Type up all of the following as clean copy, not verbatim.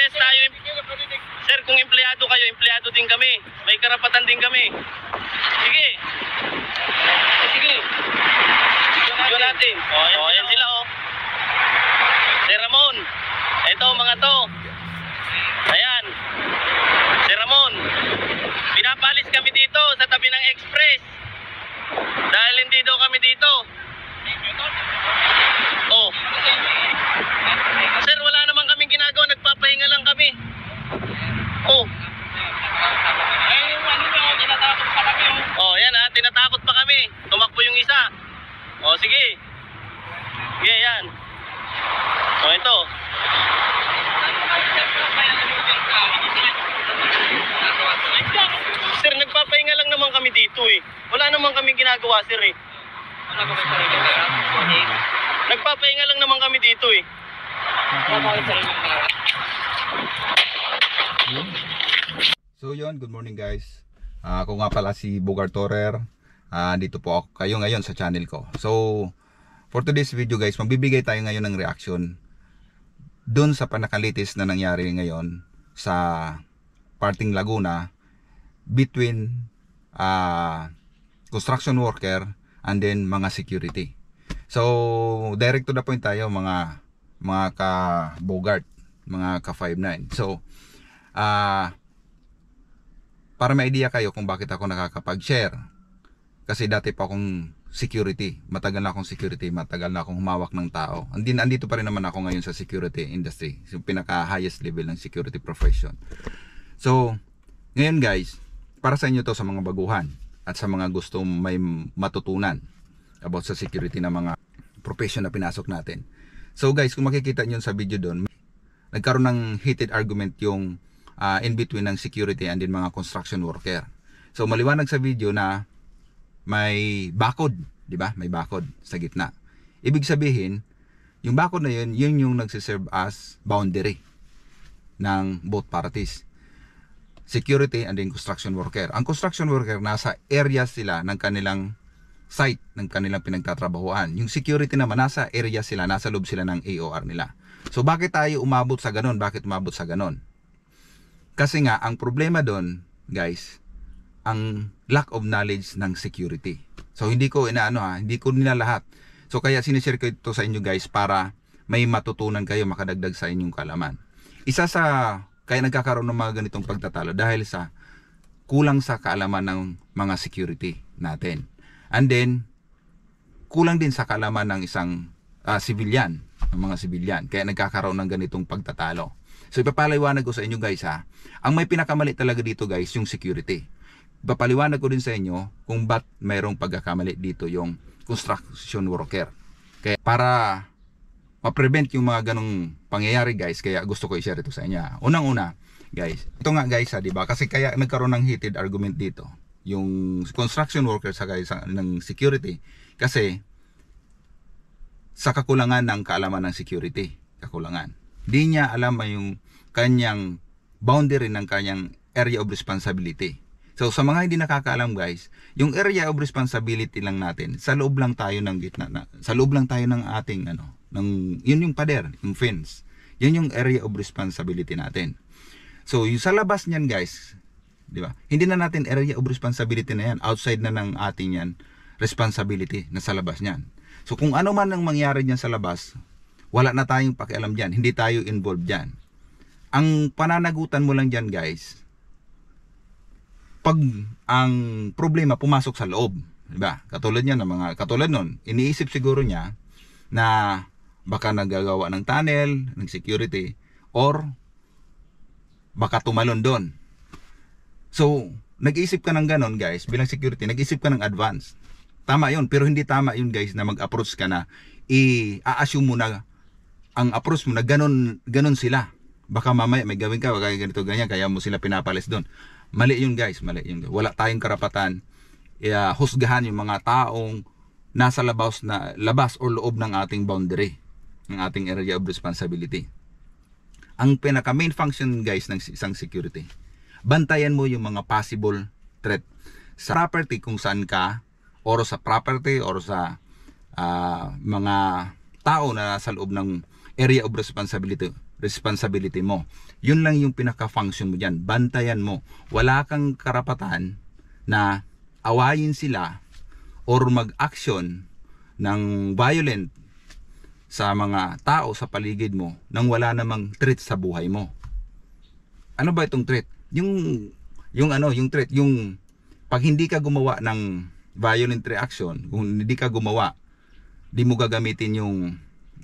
parehas tayo. Sir, kung empleyado kayo, empleyado din kami. May karapatan din kami. Sige. Sige. Yun natin. Ayan sila Sir Ramon. Ito mga to. Ayan. Sir Ramon. Pinapalis kami dito sa tabi ng express. Dahil hindi daw kami dito. Sir, wala naman kaming ginagawa. Nagpapahinga lang kami. Tinatakot pa kami. Yan tinatakot pa kami. Tumakbo yung isa. Sige. Sige, yan. Ito. Sir, nagpapahinga lang naman kami dito Wala naman kaming ginagawa, sir Nagpapahinga lang naman kami dito So yun, good morning guys. Ako nga pala si Bogart Torer. Dito po ako kayo ngayon sa channel ko. So for today's video guys, magbibigay tayo ngayon ng reaction dun sa panakalitis na nangyari ngayon sa Parting Laguna between construction worker and then mga security. So direct to the point tayo mga ka Bogart, mga ka 5'9". So para may idea kayo kung bakit ako nakakapag-share, kasi dati pa akong security, matagal na akong security, matagal na akong humawak ng tao. Andito pa rin naman ako ngayon sa security industry, yung pinaka highest level ng security profession. So ngayon guys, para sa inyo to, sa mga baguhan at sa mga gusto may matutunan about sa security na mga profession na pinasok natin. So guys, kung makikita nyo sa video doon, nagkaroon ng heated argument yung in between ng security and din mga construction worker. So maliwanag sa video na may bakod, di ba? May bakod sa gitna. Ibig sabihin, yung bakod na yun, yun yung nagsiserve as boundary ng both parties. Security and then construction worker. Ang construction worker, nasa area sila ng kanilang site, ng kanilang pinagtatrabahuan. Yung security naman, nasa area sila, nasa loob sila ng AOR nila. So bakit tayo umabot sa ganon? Bakit umabot sa ganon? Kasi nga, ang problema doon, guys, ang lack of knowledge ng security. So hindi ko hindi ko nila lahat. So kaya sinishare ko ito sa inyo guys para may matutunan kayo, makadagdag sa inyong kaalaman. Isa sa kaya nagkakaroon ng mga ganitong pagtatalo dahil sa kulang sa kaalaman ng mga security natin. And then kulang din sa kaalaman ng isang civilian, ng mga civilian. Kaya nagkakaroon ng ganitong pagtatalo. So ipapaliwanag ko sa inyo guys ang may pinakamali talaga dito guys, yung security. Ipapaliwanag ko din sa inyo kung ba't mayroong pagkakamali dito yung construction worker. Kaya para ma-prevent yung mga ganong pangyayari guys, kaya gusto ko i-share ito sa inyo. Unang-una guys, ito nga guys diba? Kasi kaya nagkaroon ng heated argument dito yung construction worker sa guys ng security, kasi sa kakulangan ng kaalaman ng security, kakulangan. Di niya alam yung kanyang boundary ng kanyang area of responsibility. So sa mga hindi nakakaalam guys, yung area of responsibility lang natin, sa loob lang tayo ng gitna, sa loob lang tayo ng ating yun yung pader, yung fence. Yun yung area of responsibility natin. So yung sa labas niyan guys, di ba? Hindi na natin area of responsibility na yan, outside na ng ating yan responsibility na sa labas niyan. So kung ano man ang mangyari niyan sa labas, wala na tayong pakialam dyan. Hindi tayo involved dyan. Ang pananagutan mo lang dyan guys, pag ang problema pumasok sa loob, diba? Katulad nun, iniisip siguro niya na baka nagagawa ng tunnel, ng security, or baka tumalon doon. So, nag-iisip ka ng ganon guys, bilang security, nag-iisip ka ng advance. Tama yun, pero hindi tama yun guys na mag-approach ka na, i-assume mo na ang approach mo na ganon sila. Baka mamaya may gawin ka, baka ganito ganyan, kaya mo sila pinapalis doon. Mali yun guys, mali yun. Wala tayong karapatan husgahan yung mga taong nasa labas o loob ng ating boundary, ng ating area of responsibility. Ang pinaka main function guys ng isang security, bantayan mo yung mga possible threat sa property, kung saan ka, or sa property, or sa mga tao na nasa loob ng area of responsibility mo. Yun lang yung pinaka-function mo dyan. Bantayan mo. Wala kang karapatan na awayin sila or mag-action ng violent sa mga tao sa paligid mo nang wala namang threat sa buhay mo. Ano ba itong threat? Yung threat, yung pag hindi ka gumawa ng violent reaction, kung hindi ka gumawa, di mo gagamitin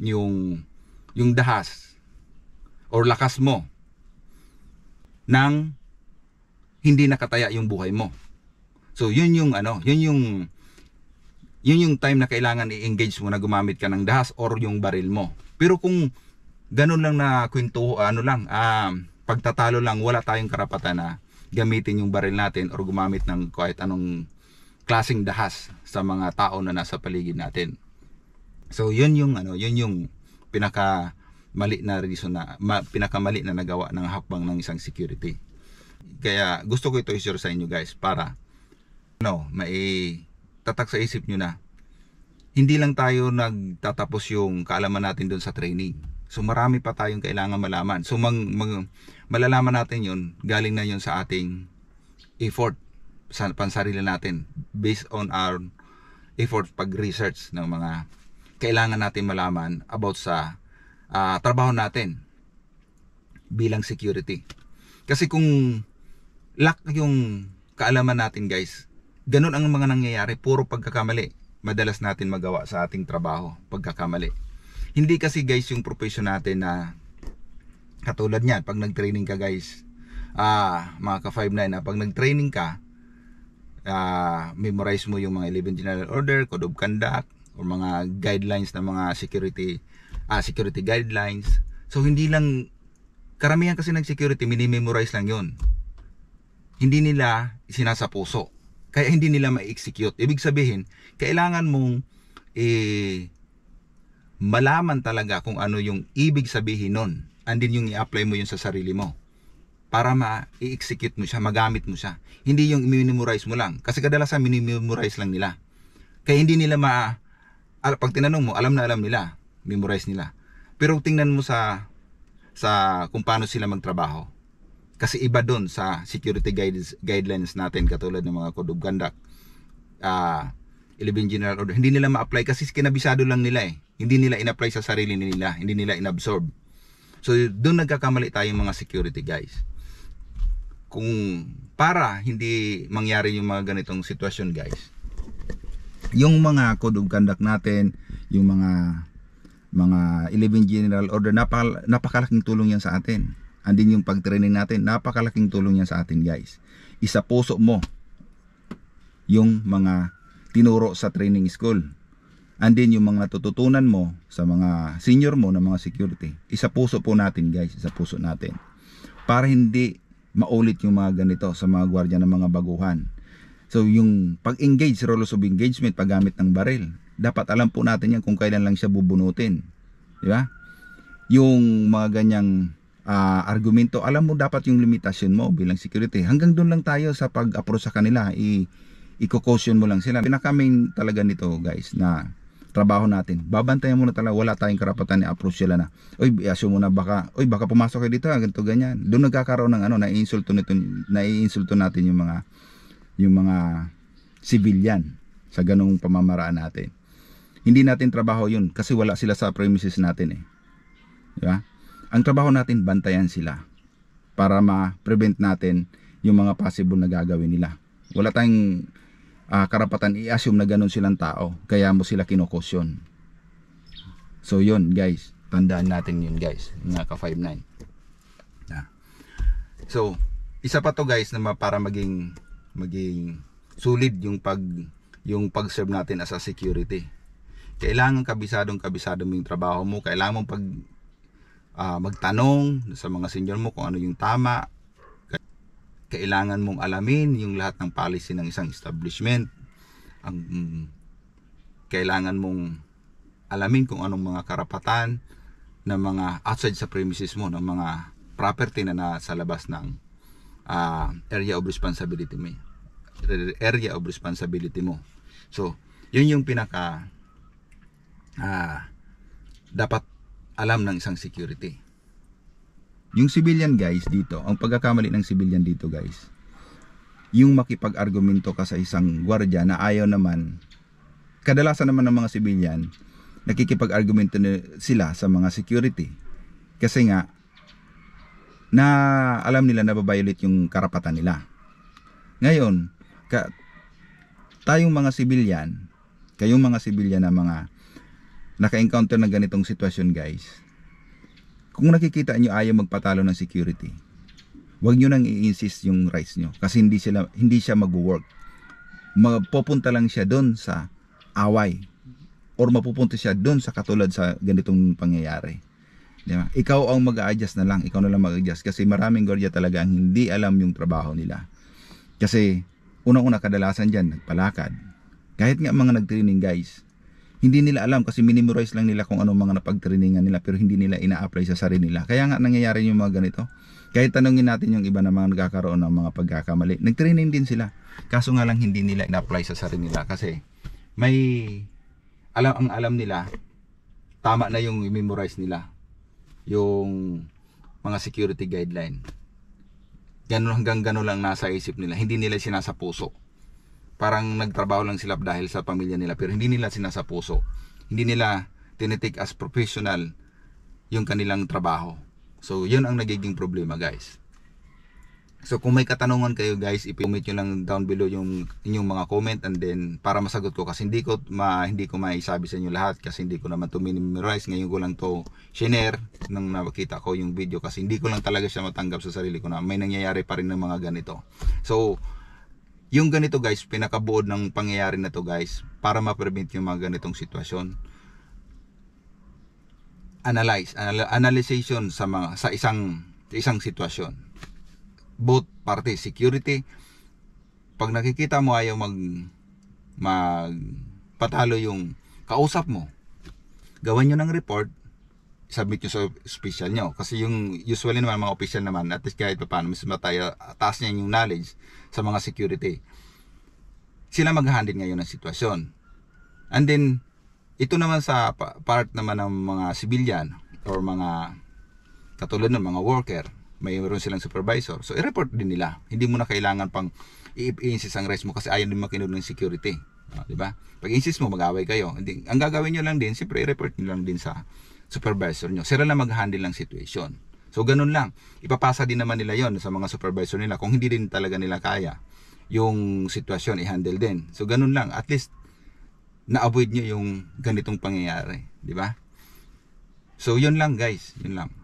yung dahas or lakas mo nang hindi nakataya yung buhay mo. So yun yung time na kailangan i-engage mo na gumamit ka ng dahas or yung baril mo. Pero kung ganun lang na kwento, pagtatalo lang, wala tayong karapatan na gamitin yung baril natin or gumamit ng kahit anong klaseng dahas sa mga tao na nasa paligid natin. So yun yung pinakamali na reason pinakamali na nagawa ng hakbang ng isang security. Kaya gusto ko ito i-share sa inyo guys para tatak sa isip nyo na hindi lang tayo nagtatapos yung kaalaman natin doon sa training. So marami pa tayong kailangan malaman. So malalaman natin yun, galing na yun sa ating effort sa pansarili natin based on our effort pag-research ng mga kailangan natin malaman about sa trabaho natin bilang security. Kasi kung lack yung kaalaman natin guys, ganun ang mga nangyayari, puro pagkakamali. Madalas natin magawa sa ating trabaho, pagkakamali. Hindi kasi guys yung profession natin na katulad niyan, pag nag-training ka guys, mga ka-5-9 na pag nag-training ka, memorize mo yung mga 11 General Order, Code of Conduct, o mga guidelines ng mga security guidelines. So hindi lang, karamihan kasi ng security, minimemorize lang yun. Hindi nila sinasa puso. Kaya hindi nila ma-execute. Ibig sabihin, kailangan mong malaman talaga kung ano yung ibig sabihin nun. And then yung i-apply mo yun sa sarili mo. Para ma-execute mo siya, magamit mo siya. Hindi yung minimemorize mo lang. Kasi kadalasan minimemorize lang nila. Kaya hindi nila pag tinanong mo, alam na alam nila. Memorize nila. Pero tingnan mo sa kung paano sila magtrabaho. Kasi iba doon sa security guidelines natin katulad ng mga Code of Conduct, 11 General Order. Hindi nila ma-apply kasi kinabisado lang nila eh. Hindi nila in-apply sa sarili nila. Hindi nila in-absorb. So doon nagkakamali tayong mga security guys. Kung para hindi mangyari yung mga ganitong sitwasyon guys, yung mga Code of Conduct natin, yung mga 11 General Order, napakalaking tulong yan sa atin. Andin yung pag-training natin, napakalaking tulong yan sa atin guys. Isa puso mo yung mga tinuro sa training school. Andin yung mga natututunan mo sa mga senior mo na mga security. Isa puso po natin guys, isa puso natin. Para hindi maulit yung mga ganito sa mga gwardiya ng mga baguhan. So yung pag-engage, rules of engagement, paggamit ng baril, dapat alam po natin yan kung kailan lang siya bubunutin. Di ba? Yung mga ganyang argumento, alam mo dapat yung limitasyon mo bilang security. Hanggang doon lang tayo sa pag-approach sa kanila, i-caution mo lang sila. Pinaka-main talaga nito guys na trabaho natin. Babantayan mo na talaga, wala tayong karapatan ni approach sila na, assume mo na baka pumasok kayo dito, ganito ganyan. Doon nagkakaroon ng naiinsulto natin yung mga civilian sa ganung pamamaraan natin. Hindi natin trabaho yun kasi wala sila sa premises natin eh. Di ba? Ang trabaho natin, bantayan sila para ma-prevent natin yung mga possible na gagawin nila. Wala tayong karapatan i-assume na ganun silang tao, kaya mo sila kinokosyon. So yun guys, tandaan natin yun guys, mga ka-5-9. So isa pa to guys na para maging solid yung pag-serve natin as a security. Kailangan kabisado mo yung trabaho mo. Kailangan mong magtanong sa mga senior mo kung ano yung tama. Kailangan mong alamin yung lahat ng policy ng isang establishment. Kailangan mong alamin kung anong mga karapatan ng mga outside sa premises mo, ng mga property na nasa labas ng area of responsibility mo. So yun yung pinaka dapat alam ng isang security. Yung civilian guys dito, ang pagkakamali ng civilian dito guys, yung makipag-argumento ka sa isang gwardiya na ayaw naman, kadalasan naman ng mga civilian, nakikipag-argumento sila sa mga security. Kasi nga, na alam nila na babayolate yung karapatan nila. Ngayon, tayong mga civilian, kayong mga civilian na mga naka-encounter ng ganitong sitwasyon guys, kung nakikita nyo ayaw magpatalo ng security, huwag nyo nang i-insist yung rights nyo kasi hindi siya mag-work. Mapupunta lang siya doon sa away or mapupunta siya doon sa katulad sa ganitong pangyayari. Diba? Ikaw ang mag-a-adjust na lang, ikaw na lang mag-adjust kasi maraming gwardiya talaga ang hindi alam yung trabaho nila. Kasi unang-una kadalasan dyan, nagpalakad. Kahit nga mga nag-training guys, hindi nila alam kasi minimorize lang nila kung anong mga napag-trainingan nila pero hindi nila ina-apply sa sarili nila. Kaya nga nangyayari yung mga ganito. Kahit tanungin natin yung iba na mga nagkakaroon ng mga pagkakamali, nag-training din sila. Kaso nga lang hindi nila ina-apply sa sarili nila kasi may alam nila, tama na yung memorize nila yung mga security guideline. Hanggang gano'n lang nasa isip nila, hindi nila sinasa puso. Parang nagtrabaho lang sila dahil sa pamilya nila pero hindi nila sinasa puso. Hindi nila tinitake as professional yung kanilang trabaho. So, yun ang nagiging problema guys. So, kung may katanungan kayo guys, i-comment nyo lang down below yung inyong mga comment and then para masagot ko kasi hindi ko maisabi sa inyo lahat kasi hindi ko naman to memorize. Ngayon ko lang to share nang nakita ko yung video kasi hindi ko lang talaga siya matanggap sa sarili ko na may nangyayari pa rin ng mga ganito. So, yung ganito guys, pinakabuod ng pangyayari na to guys para ma-prevent yung mga ganitong sitwasyon. Analyzation sa isang sitwasyon. Both parties, security, pag nakikita mo ayaw magpatalo yung kausap mo, gawan nyo ng report, submit nyo sa official nyo. Kasi yung usually naman mga official naman, at least kahit pa paano, mas taas niya yung knowledge sa mga security. Sila mag-handle ngayon ng sitwasyon. And then, ito naman sa part naman ng mga civilian or mga katulad ng mga worker, mayroon silang supervisor. So, i-report din nila. Hindi mo na kailangan pang i-insist ang rights mo kasi ayaw din makinig ng security. Diba? Pag insist mo, mag-away kayo. Hindi, ang gagawin nyo lang din, siyempre i-report nyo lang din sa supervisor nyo. Sila lang mag-handle ng situation. So, ganun lang. Ipapasa din naman nila yon sa mga supervisor nila. Kung hindi din talaga nila kaya yung sitwasyon, i-handle din. So, ganun lang. At least, na-avoid nyo yung ganitong pangyayari. Diba? So, yun lang guys. Yun lang.